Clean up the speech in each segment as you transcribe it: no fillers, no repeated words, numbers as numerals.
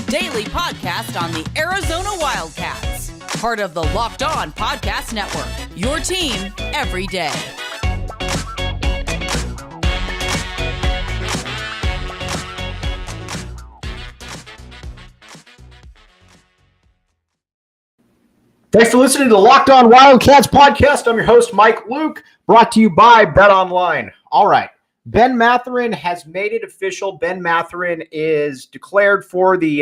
daily podcast on the Arizona Wildcats. Part of the Locked On Podcast Network, your team every day. Thanks for listening to the Locked On Wildcats podcast. I'm your host, Mike Luke, brought to you by BetOnline. All right. Ben Mathurin has made it official. Ben Mathurin is declared for the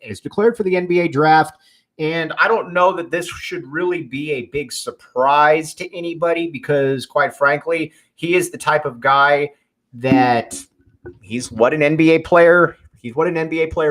NBA draft, and I don't know that this should really be a big surprise to anybody because, quite frankly, he is the type of guy that he's what an NBA player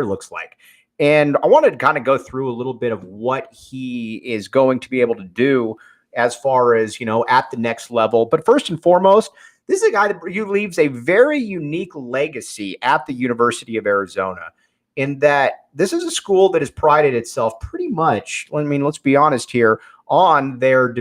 looks like. And I wanted to kind of go through a little bit of what he is going to be able to do as far as, at the next level. But first and foremost, this is a guy that leaves a very unique legacy at the University of Arizona in that this is a school that has prided itself pretty much, let's be honest here, on their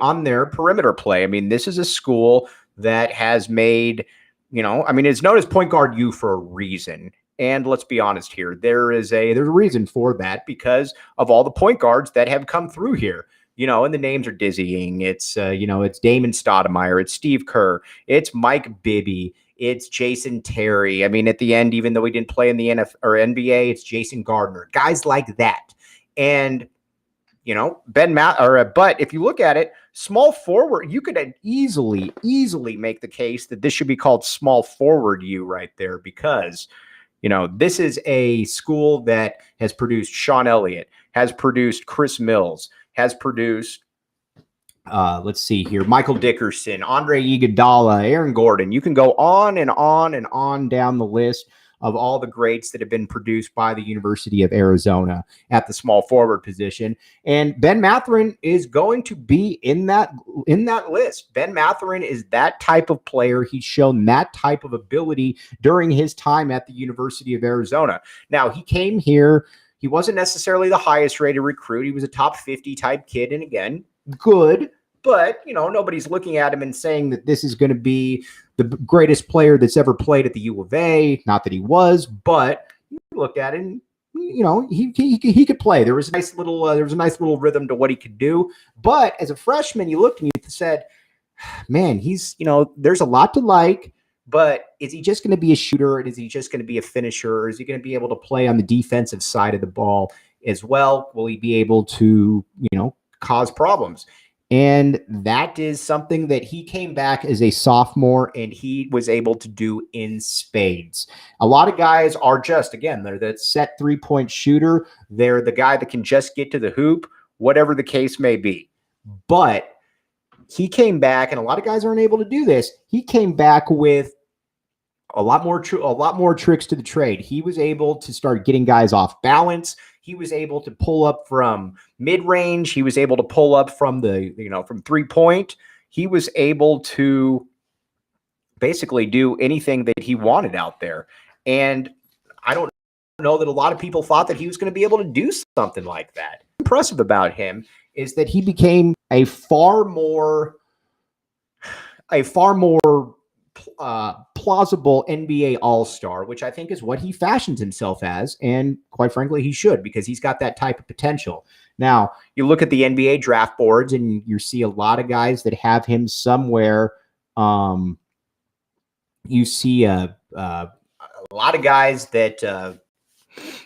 on their perimeter play. This is a school that has made, it's known as Point Guard U for a reason. And let's be honest here, there's a reason for that because of all the point guards that have come through here. And the names are dizzying. It's, it's Damon Stoudemire, it's Steve Kerr, it's Mike Bibby, it's Jason Terry. At the end, even though he didn't play in the NFL or NBA, it's Jason Gardner, guys like that. And, but if you look at it, small forward, you could easily make the case that this should be called small forward U right there because, this is a school that has produced Sean Elliott, has produced Chris Mills, has produced, Michael Dickerson, Andre Iguodala, Aaron Gordon. You can go on and on and on down the list of all the greats that have been produced by the University of Arizona at the small forward position. And Ben Mathurin is going to be in that list. Ben Mathurin is that type of player. He's shown that type of ability during his time at the University of Arizona. Now, he came here. He wasn't necessarily the highest rated recruit. He was a top 50 type kid. And again, good, but nobody's looking at him and saying that this is going to be the greatest player that's ever played at the U of A. Not that he was, but you looked at it and, he could play. There was a nice little rhythm to what he could do. But as a freshman, you looked and you said, man, he's, there's a lot to like. But is he just going to be a shooter? And is he just going to be a finisher? Or is he going to be able to play on the defensive side of the ball as well? Will he be able to, cause problems? And that is something that he came back as a sophomore and he was able to do in spades. A lot of guys are just, again, they're that set 3-point shooter. They're the guy that can just get to the hoop, whatever the case may be. But he came back, and a lot of guys aren't able to do this. He came back with a lot more tricks to the trade. He was able to start getting guys off balance. He was able to pull up from mid-range. He was able to pull up from from 3-point. He was able to basically do anything that he wanted out there. And I don't know that a lot of people thought that he was going to be able to do something like that. Impressive about him is that he became a far more plausible NBA All-Star, which I think is what he fashions himself as. And quite frankly, he should, because he's got that type of potential. Now, you look at the NBA draft boards and you see a lot of guys that have him somewhere. You see a lot of guys that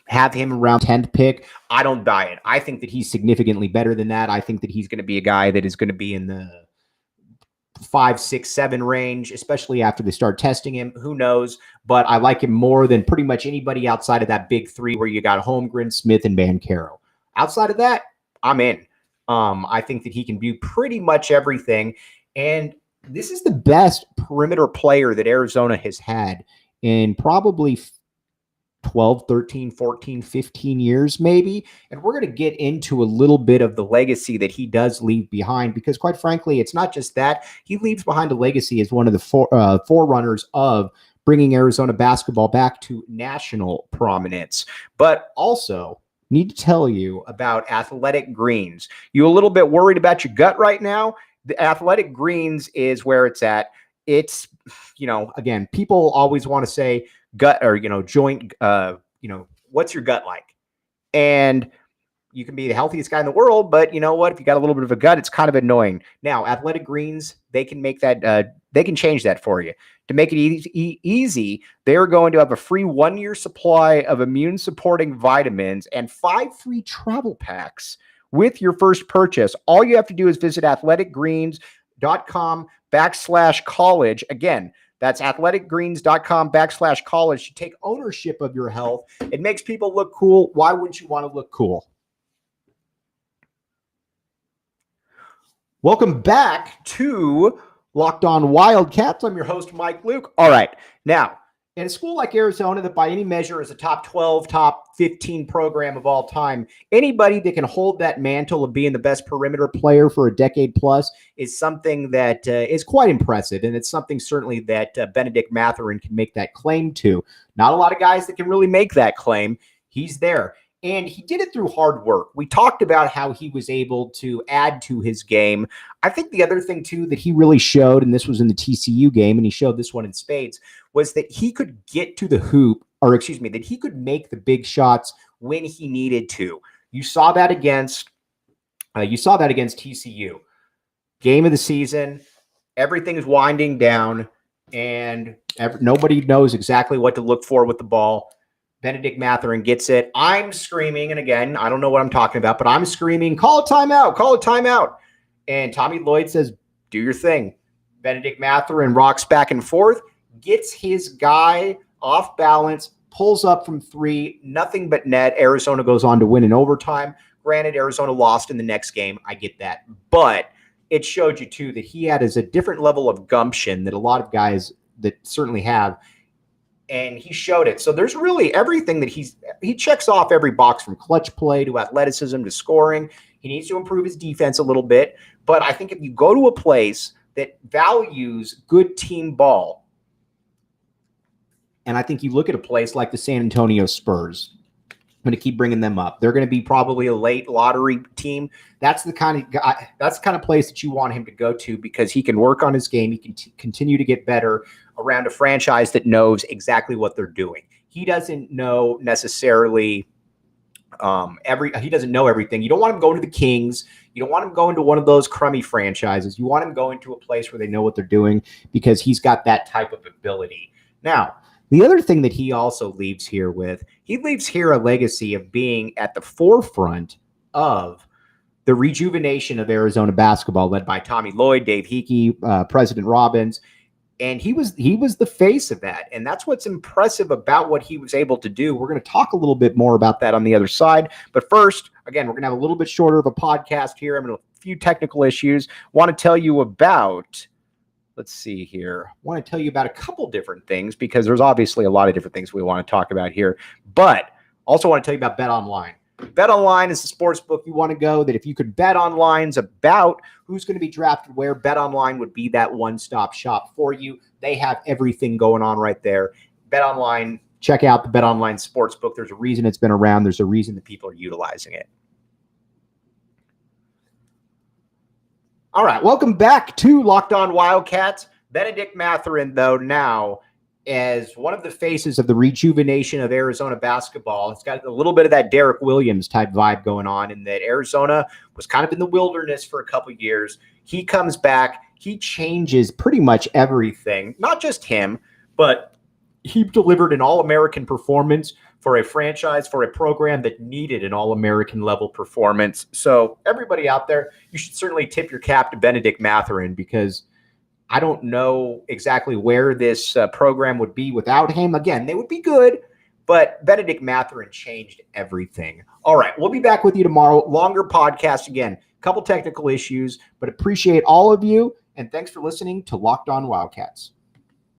have him around 10th pick. I don't buy it. I think that he's significantly better than that. I think that he's going to be a guy that is going to be in the 5, 6, 7 range, especially after they start testing him. Who knows? But I like him more than pretty much anybody outside of that big three where you got Holmgren, Smith, and Banchero. Outside of that, I'm in. I think that he can do pretty much everything. And this is the best perimeter player that Arizona has had in probably 12, 13, 14, 15 years maybe. And we're going to get into a little bit of the legacy that he does leave behind because, quite frankly, it's not just that. He leaves behind a legacy as one of the forerunners of bringing Arizona basketball back to national prominence. But also need to tell you about Athletic Greens. You a little bit worried about your gut right now? The Athletic Greens is where it's at. It's, again, people always want to say gut or, joint, what's your gut like? And you can be the healthiest guy in the world, but you know what? If you got a little bit of a gut, it's kind of annoying. Now, Athletic Greens, they can make that, they can change that for you. To make it easy, they're going to have a free 1-year supply of immune-supporting vitamins and 5 free travel packs with your first purchase. All you have to do is visit athleticgreens.com/college. Again, that's athleticgreens.com/college to take ownership of your health. It makes people look cool. Why wouldn't you want to look cool? Welcome back to Locked On Wildcats. I'm your host, Mike Luke. All right. Now, in a school like Arizona that by any measure is a top 12, top 15 program of all time, anybody that can hold that mantle of being the best perimeter player for a decade plus is something that is quite impressive. And it's something certainly that Benedict Mathurin can make that claim to. Not a lot of guys that can really make that claim. He's there. And he did it through hard work. We talked about how he was able to add to his game. I think the other thing, too, that he really showed, and this was in the TCU game, and he showed this one in spades, was that he could get to the hoop, that he could make the big shots when he needed to. You saw that against TCU. Game of the season, everything is winding down, and nobody knows exactly what to look for with the ball. Benedict Mathurin gets it. I'm screaming, and again, I don't know what I'm talking about, but I'm screaming, call a timeout, call a timeout. And Tommy Lloyd says, do your thing. Benedict Mathurin rocks back and forth, gets his guy off balance, pulls up from three, nothing but net. Arizona goes on to win in overtime. Granted, Arizona lost in the next game. I get that. But it showed you, too, that he had a different level of gumption that a lot of guys that certainly have. And he showed it. So there's really everything that he checks off every box, from clutch play to athleticism to scoring. He needs to improve his defense a little bit. But I think if you go to a place that values good team ball, and I think you look at a place like the San Antonio Spurs, I'm going to keep bringing them up. They're going to be probably a late lottery team. That's the kind of guy, that's the kind of place that you want him to go to, because he can work on his game. He can continue to get better around a franchise that knows exactly what they're doing. He doesn't know necessarily he doesn't know everything. You don't want him going to the Kings. You don't want him going to one of those crummy franchises. You want him going to a place where they know what they're doing, because he's got that type of ability. Now, the other thing that he also leaves here with, he leaves here a legacy of being at the forefront of the rejuvenation of Arizona basketball, led by Tommy Lloyd, Dave Hickey, President Robbins. And he was the face of that. And that's what's impressive about what he was able to do. We're going to talk a little bit more about that on the other side. But first, again, we're going to have a little bit shorter of a podcast here. I'm going to have a few technical issues. Want to tell you about, let's see here. I want to tell you about a couple different things, because there's obviously a lot of different things we want to talk about here. But also want to tell you about Bet Online. Bet Online is the sports book you want to go, that if you could bet online about who's going to be drafted where, Bet Online would be that one-stop shop for you. They have everything going on right there. Bet Online, check out the Bet Online sports book. There's a reason it's been around. There's a reason that people are utilizing it. All right, welcome back to Locked On Wildcats. Benedict Mathurin, though, now as one of the faces of the rejuvenation of Arizona basketball. It's got a little bit of that Derek Williams type vibe going on, in that Arizona was kind of in the wilderness for a couple of years. He comes back. He changes pretty much everything. Not just him, but he delivered an All-American performance for a franchise, for a program that needed an All-American level performance. So everybody out there, you should certainly tip your cap to Benedict Mathurin, because I don't know exactly where this program would be without him. Again, they would be good, but Benedict Mathurin changed everything. All right, we'll be back with you tomorrow. Longer podcast again. A couple technical issues, but appreciate all of you, and thanks for listening to Locked On Wildcats.